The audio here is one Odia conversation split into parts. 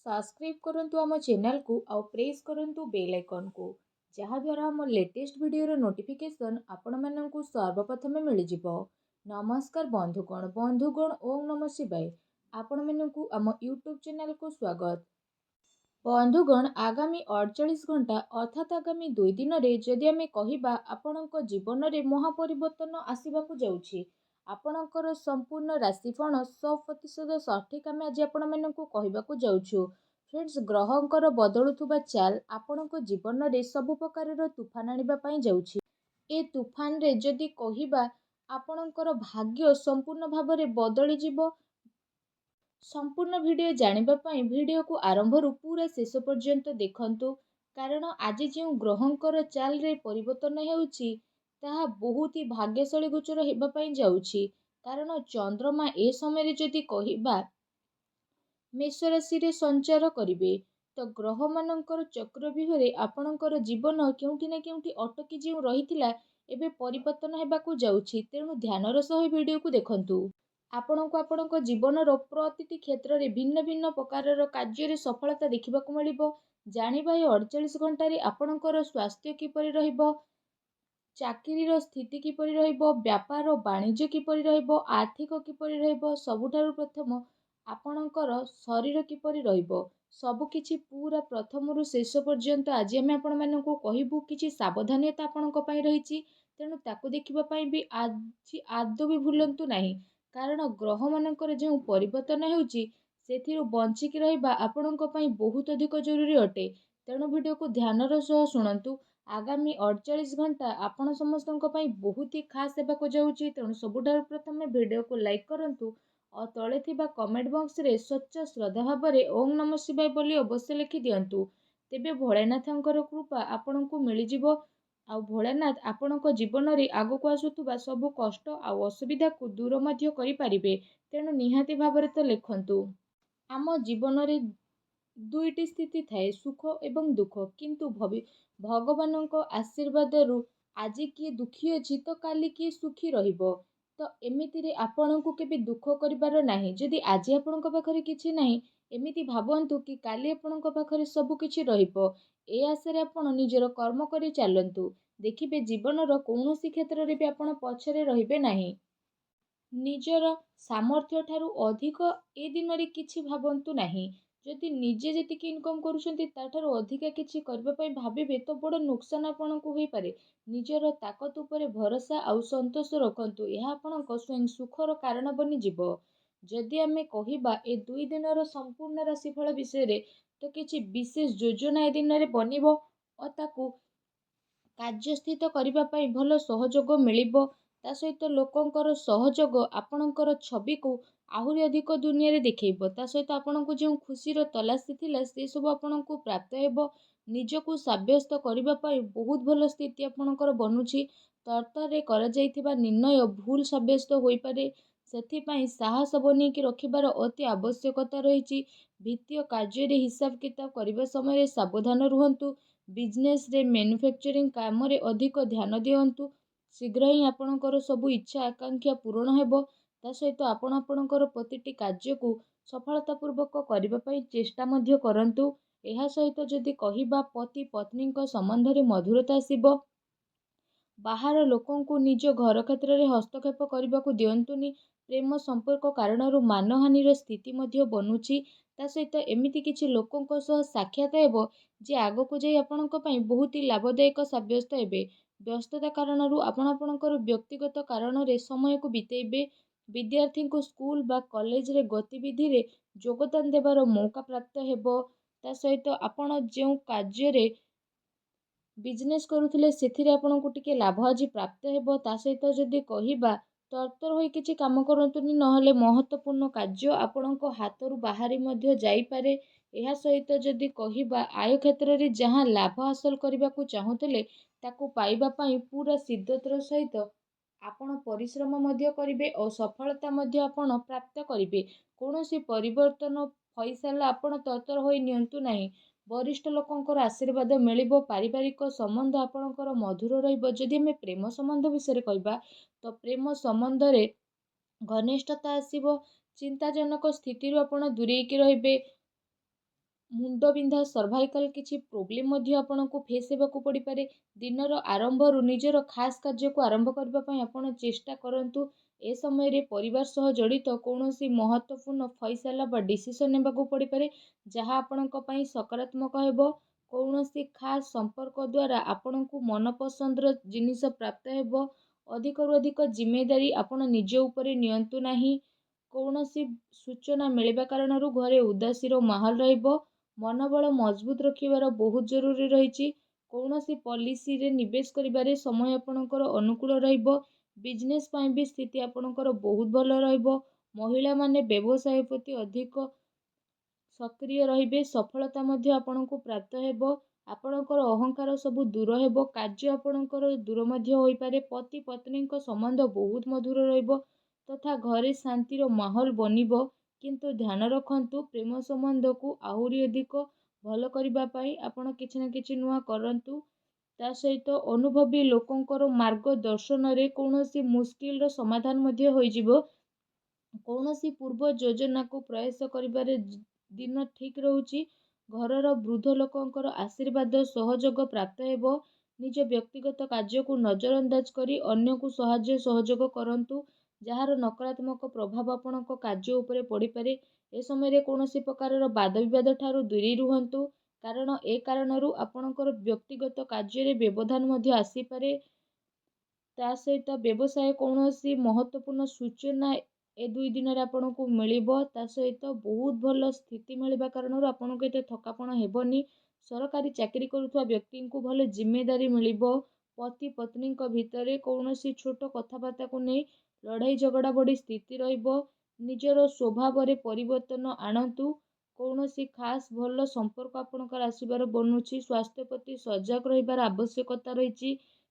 सब्सक्राइब करंतु आम चैनल को आउ प्रेस करंतु बेल आइकन को जहाद्वारा आम लेटेस्ट वीडियो नोटिफिकेशन आपण मानकु सर्वप्रथम मिल जिवो। नमस्कार बंधुगण ओम नमः शिवाय। आपण मानकु आम यूट्यूब चैनल को स्वागत। बंधुगण आगामी 48 घंटा अर्थात आगामी 2 दिन रे जदि आमे कहिबा आपणक जीवन रे महापरिवर्तन आसीबाकू जाउछि। आपणकर संपूर्ण राशिफल 100% सठिक आमे आज आपण मानकु कहिबाकू जाउछु। फ्रेंड्स, ग्रहंकर बदलुथुबा चाल आपणक जीवन रे सब प्रकार तूफान आनिबा पई जाउछि। ए तूफान रे जदि कहिबा आपणकर भाग्य संपूर्ण भाव रे बदली जिवो। संपूर्ण वीडियो जानिबा पई वीडियो को आरंभ रु पूरा शेष पर्यंत देखंतु, कारण आज जो ग्रहंकर चाल रे परिवर्तन हेउछि ताहा बहुत ही भाग्यशाली गोचर हेबा पई जाउछि। कारण चंद्रमा ए समय रे जदि कहिबा मेष राशि रे संचार करिवे, तो ग्रह मानकर चक्रव्यूह रे आपणकर जीवन केउंठी ना केउंठी अटकी जे रहिथिला एबे परिवर्तन हेबाकू जाउछि। तेणु ध्यानर सह वीडियो को देखंतु। आपणको आपणको जीवनर प्रतिटी क्षेत्र रे भिन्न भिन्न प्रकारर कार्य सफलता देखिबाकू मिलिबो। जानिबा ए 48 घंटा रे आपणकर स्वास्थ्य किपरि रहिबो, चाकरीर स्थिति किपरि रहिबो, व्यापार वाणिज्य किपरि रहिबो, आर्थिक किपरि रहिबो, सबुठारु प्रथम आपणकर शरीर किपरि रहिबो, सब किछि पूरा प्रथमरु शेष पर्यंत आज आमे आपण मानकु कहिबु। किछि सावधानता आपणक पई रहिछि, तेणु ताकू देखिबा पई भी आज आदौ भी भूलंतु नाही। कारण ग्रह मानकर जो परिवर्तन हेउछि सेथिरु बंचिकी रहिबा आपणक पई बहुत अधिक जरूरी अटे। तेणु वीडियो को ध्यानर सह शुणंतु। आगामी 48 घंटा आपण समस्तक पई बहुत ही खास हेबाकू जाउछि। तेणु सबुठारु प्रथमे वीडियो को लाइक करंतु और तले थिबा कमेंट बॉक्स रे सच्चा श्रद्धा भाव रे ओम नमः शिवाय बोली अवश्य लिखि दियंतु। तेबे भोलेनाथंकर कृपा आपणकू मिल जिवो। आ भोलेनाथ आपणक जीवन रे आगकू आसुथुबा सब कष्ट आ असुविधा को दूर मध्य करि पारिबे। तेणु निहाती भाବରେ तो लिखंतु। आम जीवन रे दुईटी स्थिति थाए, सुख एवं दुख, किंतु भगवानक आशीर्वाद रु आज किए दुखी अछि तो काली किए सुखी रहिबो। तो एमिति रे आपणकू केबे दुख करिबार नाही। जदि आज आपणक पाखरे किछि नाही, एमिति भाबंतु कि काली आपणक पाखरे सब किछि रहिबो। ए आशा रे आपण निजर कर्म करि चालंतु। देखिबे जीवनर कौनसी क्षेत्र रे भी आपण पछरे रहिबे नाही। निजर सामर्थ्य ठारू अधिक ए दिन रे किछि भाबंतु नाही। जदि निजे जेतिकी इनकम करूछंती ताठारू अधिका किछि करबा पई भाबिबे तो बड़ नुकसान आपणकू होई पारे। निजर ताकत उपरे भरोसा आउ संतोष रखंतु। यह आपणक स्वयं सुखर कारण बनि जिवो। जदि आमे कहिबा ए 2 दिनर संपूर्ण राशिफल विषय रे, तो किछि विशेष योजना ए दिन रे बनिबो और ताकू कार्यस्थित करबा पई भल सहयोग मिलिबो। ता सहित लोकंकर सहयोग आपणकर छवि को आहुरी अधिक दुनिया रे देखैबो। ता सहित आपणको जो खुशीर तलाशी थिला से सब आपणको प्राप्त हेबो। निजको साब्यस्त करबा पई बहुत भल स्थिति आपणकर बनुछि। तर्तरे करा जाइथिबा निर्णय भूल साब्यस्त होई पारे। सेथि पई साहस बनेकी रखिबार अति आवश्यकता रहिछि। वित्तीय कार्य रे हिसाब किताब करबा समय रे सावधान रुहंतु। बिजनेस रे मैन्युफैक्चरिंग काम रे अधिक ध्यान दियंतु। शीघ्र ही आपणकर सब इच्छा आकांक्षा पूर्ण हेबो। ता सहित आपण आपणकर प्रतिटी कार्य को सफलता पूर्वक करबा पई चेष्टा मध्य करंतु। एहा सहित जदि कहिबा पति पत्नी संबंध रे मधुरता आसीबो। बाहर लोकों को निज घर क्षेत्र में हस्तक्षेप करने को दिंतुनि। प्रेम संपर्क कारण मानहानि स्थिति मध्य बनुछि। ता सहित एमिति किछि लोकों सह साक्षात हेबो जे आगो को जाई आपणक पई बहुत ही लाभदायक साब्यस्त हेबे। व्यस्तता कारण आपणकर व्यक्तिगत कारण रे समय को बितेबे। विद्यार्थी को स्कूल बा कॉलेज रे गतिविधि रे योगदान देबार मौका प्राप्त हेबो। ता सहित आपण जो कार्य रे बिजनेस करुथिले सेथिरे आपनको टिके लाभ आज प्राप्त हेबो। ता सहित जदि कहिबा तरतर होई किछि काम करंतुनी, नहले महत्वपूर्ण कार्य आपणको हातरू बाहरी मध्य जाई पारे। एहा सहित जदि कहिबा आय क्षेत्र रे जहां लाभ हासिल करबाकू चाहुथिले ताकू पाइबा पई पूरा सिद्धतर सहित आपण परिश्रम मध्य करिवे और सफलता मध्य आपण प्राप्त करिवे। कोनोसी परिवर्तन फैसला आपण तरतर होई नियंतु नाही। वरिष्ठ लोकंकर आशीर्वाद मिलिबो। पारिवारिक संबंध आपणकर मधुर रहिबो। जदि हमें प्रेम संबंध विषय कहबा तो प्रेम संबंध रे घनिष्ठता आसीबो। चिंताजनक स्थिति आपण दूरेकी रहिबे। ମୁଣ୍ଡବିନ୍ଧା ସର୍ଭାଇକାଲ କିଛି ପ୍ରୋବ୍ଲେମ୍ ମଧ୍ୟ ଆପଣଙ୍କୁ ଫେସ୍ ହେବାକୁ ପଡ଼ିପାରେ। ଦିନର ଆରମ୍ଭରୁ ନିଜର ଖାସ୍ କାର୍ଯ୍ୟକୁ ଆରମ୍ଭ କରିବା ପାଇଁ ଆପଣ ଚେଷ୍ଟା କରନ୍ତୁ। ଏ ସମୟରେ ପରିବାର ସହ ଜଡ଼ିତ କୌଣସି ମହତ୍ତ୍ୱପୂର୍ଣ୍ଣ ଫଇସଲା ବା ଡିସିସନ୍ ନେବାକୁ ପଡ଼ିପାରେ, ଯାହା ଆପଣଙ୍କ ପାଇଁ ସକାରାତ୍ମକ ହେବ। କୌଣସି ଖାସ୍ ସମ୍ପର୍କ ଦ୍ୱାରା ଆପଣଙ୍କୁ ମନପସନ୍ଦର ଜିନିଷ ପ୍ରାପ୍ତ ହେବ। ଅଧିକରୁ ଅଧିକ ଜିମ୍ମେଦାରୀ ଆପଣ ନିଜ ଉପରେ ନିଅନ୍ତୁ ନାହିଁ। କୌଣସି ସୂଚନା ମିଳିବା କାରଣରୁ ଘରେ ଉଦାସୀର ମାହୋଲ ରହିବ। ମନୋବଳ ମଜବୁତ ରଖିବାର ବହୁତ ଜରୁରୀ ରହିଛି। କୌଣସି ପଲିସିରେ ନିବେଶ କରିବାରେ ସମୟ ଆପଣଙ୍କର ଅନୁକୂଳ ରହିବ। ବିଜନେସ୍ ପାଇଁ ବି ସ୍ଥିତି ଆପଣଙ୍କର ବହୁତ ଭଲ ରହିବ। ମହିଳାମାନେ ବ୍ୟବସାୟ ପ୍ରତି ଅଧିକ ସକ୍ରିୟ ରହିବେ। ସଫଳତା ମଧ୍ୟ ଆପଣଙ୍କୁ ପ୍ରାପ୍ତ ହେବ। ଆପଣଙ୍କର ଅହଙ୍କାର ସବୁ ଦୂର ହେବ। କାର୍ଯ୍ୟ ଆପଣଙ୍କର ଦୂର ମଧ୍ୟ ହୋଇପାରେ। ପତି ପତ୍ନୀଙ୍କ ସମ୍ବନ୍ଧ ବହୁତ ମଧୁର ରହିବ ତଥା ଘରେ ଶାନ୍ତିର ମାହୋଲ ବନିବ। କିନ୍ତୁ ଧ୍ୟାନ ରଖନ୍ତୁ, ପ୍ରେମ ସମ୍ବନ୍ଧକୁ ଆହୁରି ଅଧିକ ଭଲ କରିବା ପାଇଁ ଆପଣ କିଛି ନା କିଛି ନୂଆ କରନ୍ତୁ। ତା ସହିତ ଅନୁଭବୀ ଲୋକଙ୍କର ମାର୍ଗଦର୍ଶନରେ କୌଣସି ମୁସ୍କିଲର ସମାଧାନ ମଧ୍ୟ ହୋଇଯିବ। କୌଣସି ପୂର୍ବ ଯୋଜନାକୁ ପ୍ରୟାସ କରିବାରେ ଦିନ ଠିକ୍ ରହୁଛି। ଘରର ବୃଦ୍ଧ ଲୋକଙ୍କର ଆଶୀର୍ବାଦ ସହଯୋଗ ପ୍ରାପ୍ତ ହେବ। ନିଜ ବ୍ୟକ୍ତିଗତ କାର୍ଯ୍ୟକୁ ନଜରଅନ୍ଦାଜ କରି ଅନ୍ୟକୁ ସାହାଯ୍ୟ ସହଯୋଗ କରନ୍ତୁ, ଯାହାର ନକାରାତ୍ମକ ପ୍ରଭାବ ଆପଣଙ୍କ କାର୍ଯ୍ୟ ଉପରେ ପଡ଼ିପାରେ। ଏ ସମୟରେ କୌଣସି ପ୍ରକାରର ବାଦବିବାଦ ଠାରୁ ଦୂରେଇ ରୁହନ୍ତୁ, କାରଣ ଏ କାରଣରୁ ଆପଣଙ୍କର ବ୍ୟକ୍ତିଗତ କାର୍ଯ୍ୟରେ ବ୍ୟବଧାନ ମଧ୍ୟ ଆସିପାରେ। ତା ସହିତ ବ୍ୟବସାୟ କୌଣସି ମହତ୍ତ୍ୱପୂର୍ଣ୍ଣ ସୂଚନା ଏ 2 ଦିନରେ ଆପଣଙ୍କୁ ମିଳିବ। ତା ସହିତ ବହୁତ ଭଲ ସ୍ଥିତି ମିଳିବା କାରଣରୁ ଆପଣଙ୍କୁ ଏତେ ଥକାପଣ ହେବନି। ସରକାରୀ ଚାକିରି କରୁଥିବା ବ୍ୟକ୍ତିଙ୍କୁ ଭଲ ଜିମ୍ମେଦାରୀ ମିଳିବ। ପତି ପତ୍ନୀଙ୍କ ଭିତରେ କୌଣସି ଛୋଟ କଥାବାର୍ତ୍ତାକୁ ନେଇ ଲଢ଼ାଇ ଝଗଡ଼ା ଭଳି ସ୍ଥିତି ରହିବ। ନିଜର ସ୍ୱଭାବରେ ପରିବର୍ତ୍ତନ ଆଣନ୍ତୁ। କୌଣସି ଖାସ୍ ଭଲ ସମ୍ପର୍କ ଆପଣଙ୍କର ଆସିବାର ବନୁଛି। ସ୍ୱାସ୍ଥ୍ୟ ପ୍ରତି ସଜାଗ ରହିବାର ଆବଶ୍ୟକତା ରହିଛି।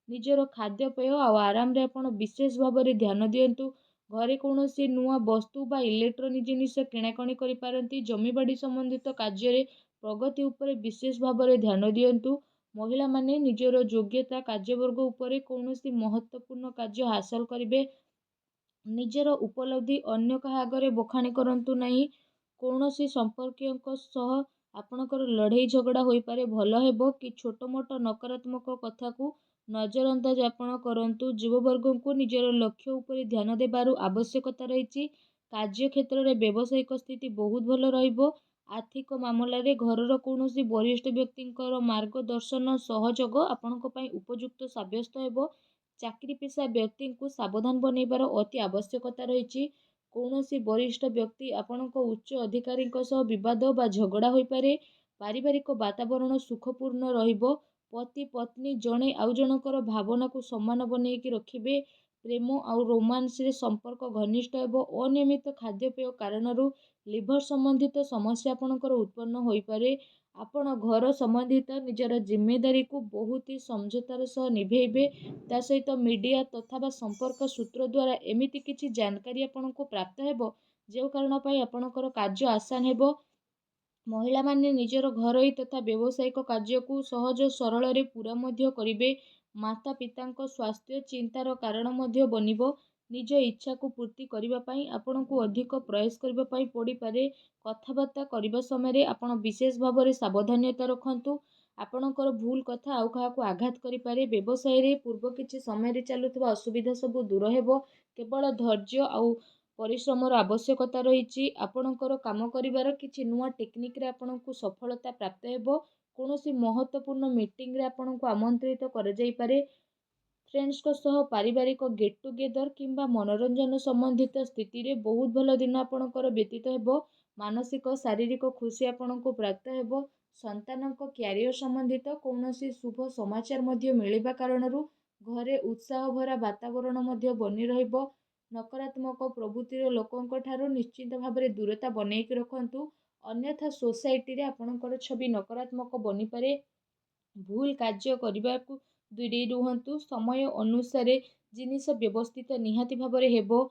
ନିଜର ଖାଦ୍ୟପେୟ ଆଉ ଆରାମରେ ଆପଣ ବିଶେଷ ଭାବରେ ଧ୍ୟାନ ଦିଅନ୍ତୁ। ଘରେ କୌଣସି ନୂଆ ବସ୍ତୁ ବା ଇଲେକ୍ଟ୍ରୋନିକ୍ ଜିନିଷ କିଣାକିଣି କରିପାରନ୍ତି। ଜମିବାଡ଼ି ସମ୍ବନ୍ଧିତ କାର୍ଯ୍ୟରେ ପ୍ରଗତି ଉପରେ ବିଶେଷ ଭାବରେ ଧ୍ୟାନ ଦିଅନ୍ତୁ। ମହିଳାମାନେ ନିଜର ଯୋଗ୍ୟତା କାର୍ଯ୍ୟବର୍ଗ ଉପରେ କୌଣସି ମହତ୍ତ୍ୱପୂର୍ଣ୍ଣ କାର୍ଯ୍ୟ ହାସଲ କରିବେ। ନିଜର ଉପଲବ୍ଧି ଅନ୍ୟ କାହା ଆଗରେ ବଖାଣି କରନ୍ତୁ ନାହିଁ। କୌଣସି ସମ୍ପର୍କୀୟଙ୍କ ସହ ଆପଣଙ୍କର ଲଢ଼େଇ ଝଗଡ଼ା ହୋଇପାରେ। ଭଲ ହେବ କି ଛୋଟମୋଟ ନକାରାତ୍ମକ କଥାକୁ ନଜରଅନ୍ଦାଜ ଆପଣ କରନ୍ତୁ। ଯୁବବର୍ଗଙ୍କୁ ନିଜର ଲକ୍ଷ୍ୟ ଉପରେ ଧ୍ୟାନ ଦେବାର ଆବଶ୍ୟକତା ରହିଛି। କାର୍ଯ୍ୟକ୍ଷେତ୍ରରେ ବ୍ୟବସାୟିକ ସ୍ଥିତି ବହୁତ ଭଲ ରହିବ। ଆର୍ଥିକ ମାମଲାରେ ଘରର କୌଣସି ବରିଷ୍ଠ ବ୍ୟକ୍ତିଙ୍କର ମାର୍ଗଦର୍ଶନ ସହଯୋଗ ଆପଣଙ୍କ ପାଇଁ ଉପଯୁକ୍ତ ସାବ୍ୟସ୍ତ ହେବ। ଚାକିରିପେଶା ବ୍ୟକ୍ତିଙ୍କୁ ସାବଧାନ ବନେଇବାର ଅତି ଆବଶ୍ୟକତା ରହିଛି। କୌଣସି ବରିଷ୍ଠ ବ୍ୟକ୍ତି ଆପଣଙ୍କ ଉଚ୍ଚ ଅଧିକାରୀଙ୍କ ସହ ବିବାଦ ବା ଝଗଡ଼ା ହୋଇପାରେ। ପାରିବାରିକ ବାତାବରଣ ସୁଖପୂର୍ଣ୍ଣ ରହିବ। ପତି ପତ୍ନୀ ଜଣେ ଆଉ ଜଣଙ୍କର ଭାବନାକୁ ସମ୍ମାନ ବନେଇକି ରଖିବେ। ପ୍ରେମ ଆଉ ରୋମାନ୍ସରେ ସମ୍ପର୍କ ଘନିଷ୍ଠ ହେବ। ଅନିୟମିତ ଖାଦ୍ୟପେୟ କାରଣରୁ ଲିଭର ସମ୍ବନ୍ଧିତ ସମସ୍ୟା ଆପଣଙ୍କର ଉତ୍ପନ୍ନ ହୋଇପାରେ। ଆପଣ ଘର ସମ୍ବନ୍ଧିତ ନିଜର ଜିମ୍ମେଦାରୀକୁ ବହୁତ ସମଝତାର ସହ ନିଭେଇବେ। ତା ସହିତ ମିଡ଼ିଆ ତଥା ବା ସମ୍ପର୍କ ସୂତ୍ର ଦ୍ୱାରା ଏମିତି କିଛି ଜାନକାରୀ ଆପଣଙ୍କୁ ପ୍ରାପ୍ତ ହେବ, ଯେଉଁ କାରଣ ପାଇଁ ଆପଣଙ୍କର କାର୍ଯ୍ୟ ଆସାନ ହେବ। ମହିଳାମାନେ ନିଜର ଘରୋଇ ତଥା ବ୍ୟବସାୟିକ କାର୍ଯ୍ୟକୁ ସହଜ ସରଳରେ ପୂରା ମଧ୍ୟ କରିବେ। ମାତା ପିତାଙ୍କ ସ୍ୱାସ୍ଥ୍ୟ ଚିନ୍ତାର କାରଣ ମଧ୍ୟ ବନିବ। ନିଜ ଇଚ୍ଛାକୁ ପୂର୍ତ୍ତି କରିବା ପାଇଁ ଆପଣଙ୍କୁ ଅଧିକ ପ୍ରୟାସ କରିବା ପାଇଁ ପଡ଼ିପାରେ। କଥାବାର୍ତ୍ତା କରିବା ସମୟରେ ଆପଣ ବିଶେଷ ଭାବରେ ସାବଧାନତା ରଖନ୍ତୁ। ଆପଣଙ୍କର ଭୁଲ କଥା ଆଉ କାହାକୁ ଆଘାତ କରିପାରେ। ବ୍ୟବସାୟରେ ପୂର୍ବ କିଛି ସମୟରେ ଚାଲୁଥିବା ଅସୁବିଧା ସବୁ ଦୂର ହେବ। କେବଳ ଧୈର୍ଯ୍ୟ ଆଉ ପରିଶ୍ରମର ଆବଶ୍ୟକତା ରହିଛି। ଆପଣଙ୍କର କାମ କରିବାର କିଛି ନୂଆ ଟେକ୍ନିକରେ ଆପଣଙ୍କୁ ସଫଳତା ପ୍ରାପ୍ତ ହେବ। କୌଣସି ମହତ୍ତ୍ୱପୂର୍ଣ୍ଣ ମିଟିଂରେ ଆପଣଙ୍କୁ ଆମନ୍ତ୍ରିତ କରାଯାଇପାରେ। ଫ୍ରେଣ୍ଡସଙ୍କ ସହ ପାରିବାରିକ ଗେଟ୍ ଟୁଗେଦର କିମ୍ବା ମନୋରଞ୍ଜନ ସମ୍ବନ୍ଧିତ ସ୍ଥିତିରେ ବହୁତ ଭଲ ଦିନ ଆପଣଙ୍କର ବ୍ୟତୀତ ହେବ। ମାନସିକ ଶାରୀରିକ ଖୁସି ଆପଣଙ୍କୁ ପ୍ରାପ୍ତ ହେବ। ସନ୍ତାନଙ୍କ କ୍ୟାରିୟର ସମ୍ବନ୍ଧିତ କୌଣସି ଶୁଭ ସମାଚାର ମଧ୍ୟ ମିଳିବା କାରଣରୁ ଘରେ ଉତ୍ସାହ ଭରା ବାତାବରଣ ମଧ୍ୟ ବନି ରହିବ। ନକାରାତ୍ମକ ପ୍ରବୃତ୍ତିର ଲୋକଙ୍କ ଠାରୁ ନିଶ୍ଚିତ ଭାବରେ ଦୂରତା ବନେଇକି ରଖନ୍ତୁ। ଅନ୍ୟଥା ସୋସାଇଟିରେ ଆପଣଙ୍କର ଛବି ନକାରାତ୍ମକ ବନିପାରେ। ଭୁଲ କାର୍ଯ୍ୟ କରିବାକୁ ଦୂରେଇ ରୁହନ୍ତୁ। ସମୟ ଅନୁସାରେ ଜିନିଷ ବ୍ୟବସ୍ଥିତ ନିହାତି ଭାବରେ ହେବ।